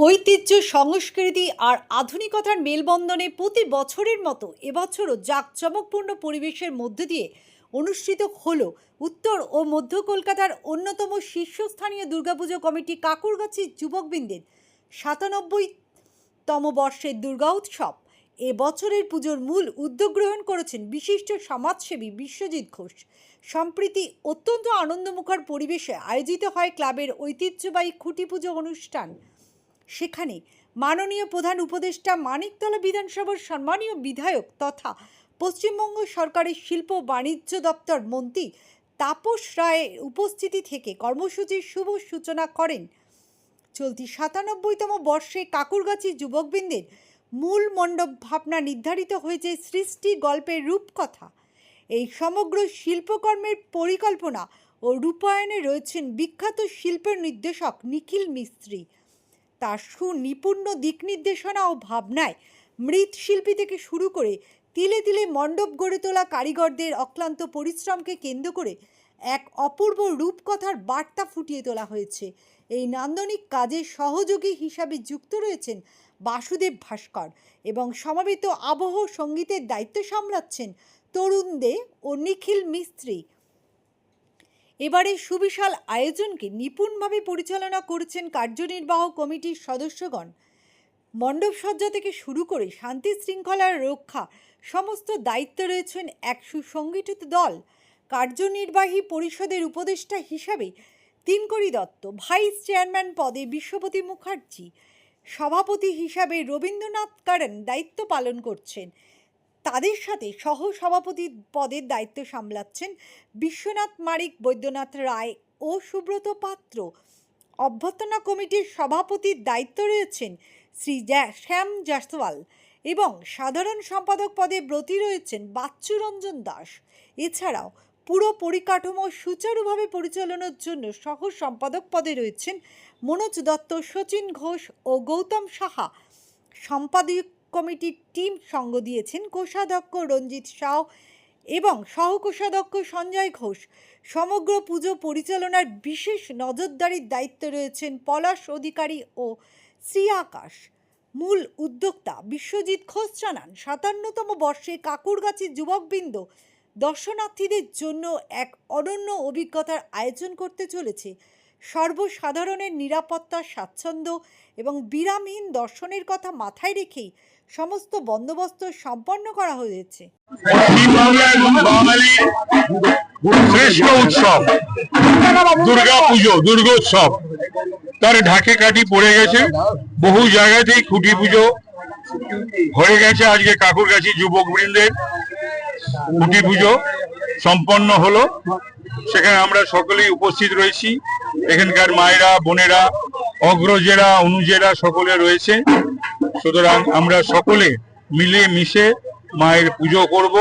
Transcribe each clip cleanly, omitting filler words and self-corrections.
ঐতিহ্য, সংস্কৃতি আর আধুনিকতার মেলবন্ধনে প্রতি বছরের মতো এবছরও জাঁকজমকপূর্ণ পরিবেশের মধ্য দিয়ে অনুষ্ঠিত হলো উত্তর ও মধ্য কলকাতার অন্যতম শীর্ষস্থানীয় দুর্গাপুজো কমিটি কাকুরগাছির যুবকবৃন্দের ৯৭তম বর্ষের দুর্গা উৎসব। এ বছরের পুজোর মূল উদ্যোগ গ্রহণ করেছেন বিশিষ্ট সমাজসেবী বিশ্বজিৎ ঘোষ। সম্প্রতি অত্যন্ত আনন্দমুখর পরিবেশে আয়োজিত হয় ক্লাবের ঐতিহ্যবাহী খুঁটি পুজো অনুষ্ঠান। সেখানে মাননীয় প্রধান উপদেষ্টা, মানিকতলা বিধানসভার সম্মানীয় বিধায়ক তথা পশ্চিমবঙ্গ সরকারের শিল্প বাণিজ্য দপ্তর মন্ত্রী তাপস রায়ের উপস্থিতি থেকে কর্মসূচির শুভ সূচনা করেন। চলতি ৯৭তম বর্ষে কাকুরগাছি যুবকবৃন্দের মূল মণ্ডপ ভাবনা নির্ধারিত হয়েছে সৃষ্টি গল্পের রূপকথা। এই সমগ্র শিল্পকর্মের পরিকল্পনা ও রূপায়ণে রয়েছেন বিখ্যাত শিল্প নির্দেশক নিখিল মিস্ত্রি। তার সুনিপুণ দিক নির্দেশনা ও ভাবনায় মৃৎশিল্পী থেকে শুরু করে তিলে তিলে মণ্ডপ গড়ে তোলা কারিগরদের অক্লান্ত পরিশ্রমকে কেন্দ্র করে এক অপূর্ব রূপকথার বার্তা ফুটিয়ে তোলা হয়েছে। এই নান্দনিক কাজে সহযোগী হিসাবে যুক্ত রয়েছেন বাসুদেব ভাস্কর এবং সমবেত আবহ সঙ্গীতের দায়িত্ব সামলাচ্ছেন তরুণ দে ও নিখিল মিস্ত্রি। এবারে সুবিশাল আয়োজনকে নিপুণভাবে পরিচালনা করেছেন কার্যনির্বাহক কমিটির সদস্যগণ। মণ্ডপ সজ্জা থেকে শুরু করে শান্তি শৃঙ্খলার রক্ষা সমস্ত দায়িত্ব রয়েছেন এক সুসংগঠিত দল। কার্যনির্বাহী পরিষদের উপদেষ্টা হিসাবে তিনকড়ি দত্ত, ভাইস চেয়ারম্যান পদে বিশ্বপতি মুখার্জি, সভাপতি হিসাবে রবীন্দ্রনাথ কারণ দায়িত্ব পালন করছেন। তাদের সাথে সহ সভাপতি পদের দায়িত্ব সামলাচ্ছেন বিশ্বনাথ মারিক, বৈদ্যনাথ রায় ও সুব্রত পাত্র। অভ্যর্থনা কমিটির সভাপতির দায়িত্ব রয়েছেন শ্রী শ্যাম জাসওয়াল এবং সাধারণ সম্পাদক পদে ব্রতী রয়েছেন বাচ্চুরঞ্জন দাস। এছাড়াও পুরো পরিকাঠামো সুচারুভাবে পরিচালনার জন্য সহ সম্পাদক পদে রয়েছেন মনোজ দত্ত, শচীন ঘোষ ও গৌতম সাহা। সম্পাদক কমিটির টিম সঙ্গ দিয়েছেন কোষাধ্যক্ষ রঞ্জিত সাউ এবং সহকোষাধ্যক্ষ সঞ্জয় ঘোষ। সমগ্র পুজো পরিচালনার বিশেষ নজরদারির দায়িত্বে রয়েছেন পলাশ অধিকারী ও শ্রী আকাশ। মূল উদ্যোক্তা বিশ্বজিৎ ঘোষ জানান, ৫৭তম বর্ষে কাকুরগাছির যুবকবৃন্দ দর্শনার্থীদের জন্য এক অনন্য অভিজ্ঞতার আয়োজন করতে চলেছে। সর্বসাধারণের নিরাপত্তা, স্বাচ্ছন্দ্য এবং বিরামহীন দর্শনের কথা মাথায় রেখেই সমস্ত বন্দোবস্ত সম্পন্ন করা হয়েছে। শ্রেষ্ঠ উৎসব দুর্গা পুজো, দুর্গোৎসব তার ঢাকে কাঠি পড়ে গেছে। বহু জায়গাতেই খুঁটি পুজো হয়ে গেছে। আজকে কাকুরগাছি যুবকবৃন্দের খুঁটি পুজো সম্পন্ন হলো। সেখানে আমরা সকলেই উপস্থিত রয়েছি। এখানকার মায়েরা, বোনেরা, অগ্রজেরা, অনুজেরা সকলে রয়েছে। সুতরাং আমরা সকলে মিলে মিশে মায়ের পুজো করব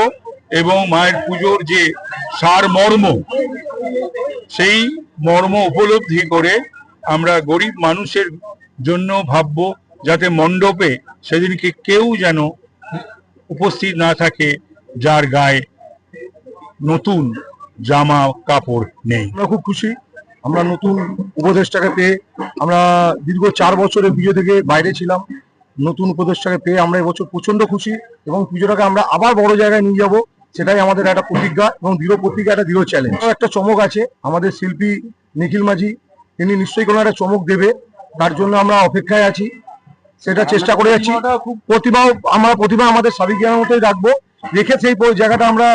এবং মায়ের পুজোর যে সারমর্ম, সেই মর্ম উপলব্ধি করে আমরা গরিব মানুষের জন্য ভাবব, যাতে মণ্ডপে সেদিনকে কেউ যেন উপস্থিত না থাকে যার গায়ে নতুন জামা কাপড় নেই। আমরা খুব খুশি। আমরা নতুন উপদেষ্টাকে পেয়ে, আমরা দীর্ঘ ৪ বছরের পুজো থেকে বাইরে ছিলাম। নতুন উপদেষ্টাকে পেয়ে আমরা এবছর প্রচন্ড খুশি এবং পুজোটাকে আমরা আবার বড় জায়গায় নিয়ে যাব, সেটাই আমাদের একটা প্রতিজ্ঞা এবং দৃঢ় প্রতিজ্ঞা, একটা দৃঢ় চ্যালেঞ্জ। একটা চমক আছে আমাদের শিল্পী নিখিল মাঝি, তিনি নিশ্চয়ই কোনো একটা চমক দেবে, তার জন্য আমরা অপেক্ষায় আছি, সেটা চেষ্টা করে যাচ্ছি। প্রতিভা আমাদের সাবিক জ্ঞানের মতোই রাখবো, রেখে সেই জায়গাটা আমরা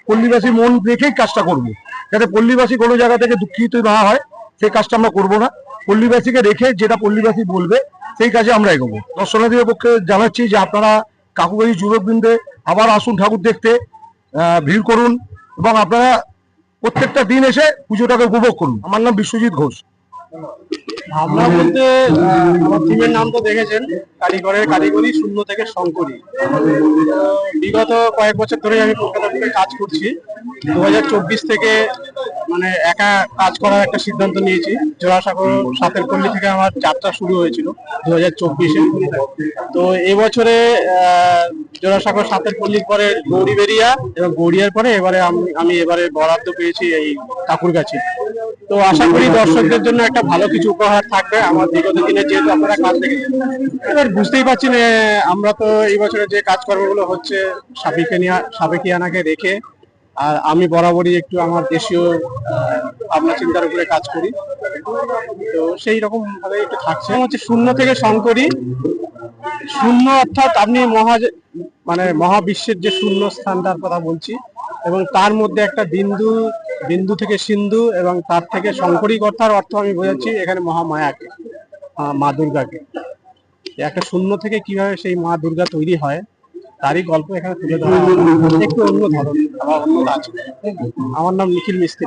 পল্লীবাসী মন রেখেই কাজটা করব, যাতে পল্লীবাসী কোনো জায়গা থেকে দুঃখিত না হয়, সেই কাজটা আমরা করবো না। পল্লীবাসীকে রেখে যেটা পল্লীবাসী বলবে সেই কাজে আমরা এগোবো। দর্শনার্থীদের পক্ষে জানাচ্ছি যে আপনারা কাকুরগাছি যুবকবৃন্দে আবার আসুন ঠাকুর দেখতে, ভিড় করুন এবং আপনারা প্রত্যেকটা দিন এসে পুজোটাকে উপভোগ করুন। আমার নাম বিশ্বজিৎ ঘোষ। ভাবনা বলতে আমার টিমের নাম তো দেখেছেন, কারিগরের কারিগরি, শূন্য থেকে শঙ্করী। বিগত কয়েক বছর ধরে আমি কলকাতা থেকে কাজ করছি। ২০২৪ থেকে মানে একা কাজ করার একটা সিদ্ধান্ত নিয়েছি। জোড়াসাঁকো সাতের পল্লী থেকে আমার যাত্রা শুরু হয়েছিল ২০২৪-এ। তো এবছরে জোড়াসাঁকো সাতের পল্লীর পরে গৌরীবেড়িয়া এবং গৌরিয়ার পরে এবারে আমি এবারে বরাদ্দ পেয়েছি এই কাকুরগাছি। তো আশা করি দর্শকদের জন্য একটা ভালো কিছু উপহার থাকবে আমার বিগত দিনে, যেহেতু আপনারা কাজ দেখেছেন। এবার বুঝতেই পারছেন আমরা তো এই বছরে যে কাজকর্মগুলো হচ্ছে সাবেকিয়ানাকে রেখে, আর আমি বরাবরই একটু আমার দেশীয় ভাবনা চিন্তার উপরে কাজ করি, তো সেই রকম ভাবে একটু থাকছে। হচ্ছে শূন্য থেকে শঙ্করী। শূন্য অর্থাৎ আপনি মহাবিশ্বের যে শূন্য স্থানটার কথা বলছি, এবং তার মধ্যে একটা বিন্দু, বিন্দু থেকে সিন্ধু, এবং তার থেকে শঙ্করী কথার অর্থ আমি বোঝাচ্ছি এখানে মহামায়াকে, মা দুর্গাকে। একটা শূন্য থেকে কিভাবে সেই মা দুর্গা তৈরি হয় তারই গল্প এখানে তুলে ধরা, একটু অন্য ধরনের, আবার অন্য কাজ। আমার নাম নিখিল মিস্ত্রি।